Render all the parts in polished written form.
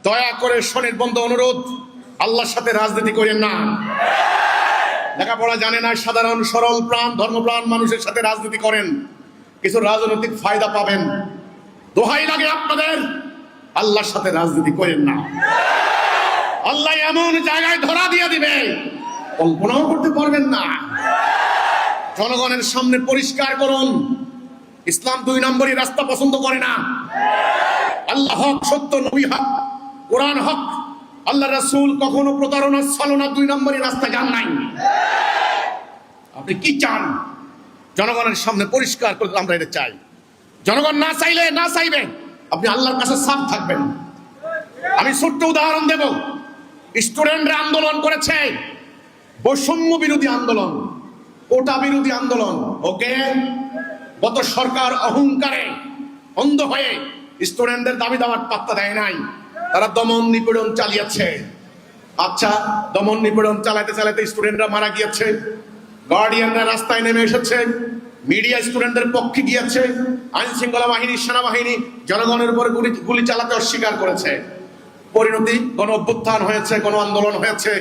দয়া করে শোনেন বন্ধু, অনুরোধ, আল্লাহর সাথে রাজনীতি করেন না। লেখাপড়া জানে না, সাধারণ সরল প্রাণ ধর্মপ্রাণ মানুষের সাথে রাজনীতি করেন, কিছু রাজনৈতিক ফায়দা পাবেন। দোহাই লাগে আপনাদের, আল্লাহর সাথে রাজনীতি করেন না। আল্লাহ এমন জায়গায় ধরা দিয়ে দিবে কল্পনাও করতে পারবেন না। জনগণের সামনে পরিষ্কার করুন, ইসলাম 2 নম্বরই রাস্তা পছন্দ করে না। আল্লাহ হক, সত্য, নবী হক, কোরআন হক। আল্লাহ রাসূল কখনো প্রতারণা, ছলনা 2 নম্বরই রাস্তা যান নাই। আপনি কি চান? জনগণের সামনে পরিষ্কার করে আমরা এটা চাই। জনগণ না চাইবে আপনি আল্লাহর কাছে সাফ থাকবেন। আমি ছোট্ট উদাহরণ দেব। স্টুডেন্টরা আন্দোলন করেছে, বৈষম্য বিরোধী আন্দোলন, কোটা বিরোধী আন্দোলন। ওকে, গত সরকার অহংকারে অন্ধ হয়ে স্টুডেন্টদের দাবি দাওয়ার পাত্তা দেয় নাই, তারা দমন নিপীড়ন চালিয়েছে। আচ্ছা, দমন নিপীড়ন চালাতে স্টুডেন্টরা মারা গিয়েছে, গার্ডিয়ানরা রাস্তায় নেমে এসেছে, মিডিয়া স্টুডেন্টদের পক্ষে গিয়েছে, আইন শৃঙ্খলা বাহিনী, সেনাবাহিনী জনগণের উপর গুলি চালাতে অস্বীকার করেছে। পরিণতি, গণ অভ্যুত্থান হয়েছে, গণ আন্দোলন হয়েছে,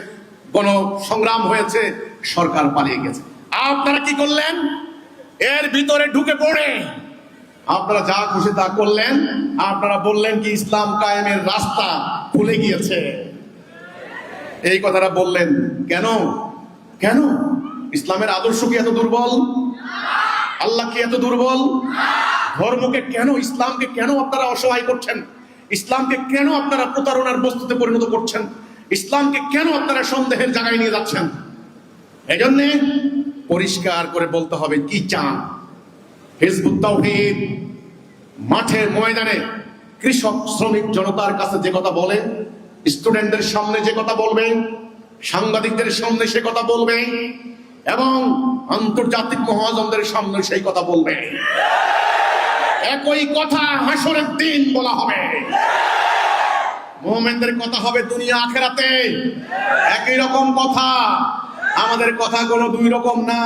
গণ সংগ্রাম হয়েছে, সরকার পালিয়ে গেছে। আপনারা কি করলেন? এর ভিতরে ঢুকে পড়ে আপনারা যা খুশি তা করলেন। আপনারা বললেন কি ইসলাম কায়েমের রাস্তা খুলে গিয়েছে, এই কথাটা বললেন। কেন ইসলামের আদর্শ কি এত দুর্বল? আল্লাহ কি এত দুর্বল? ধর্মকে কেন, ইসলামকে কেন আপনারা অসহায় করছেন? ইসলামকে কেন আপনারা প্রতারণার বস্তুতে পরিণত করছেন? ইসলামকে কেন আপনারা সন্দেহের জায়গায় নিয়ে যাচ্ছেন? এজন্য পরিষ্কার করে বলতে হবে কি চান। হিজবুত তাওহীদ মাঠে ময়দানে কৃষক, শ্রমিক জনতার কাছে যে কথা বলে, স্টুডেন্টদের সামনে যে কথা বলবে, সাংবাদিকদের সামনে সে কথা বলবে, এবং আন্তর্জাতিক মহাজনদের সামনে সেই কথা বলবে। একই কথা হাসরের দিন বলা হবে। মুমিনদের কথা হবে দুনিয়া আখিরাতে একই রকম কথা। আমাদের কথা কোনো 2 রকম না।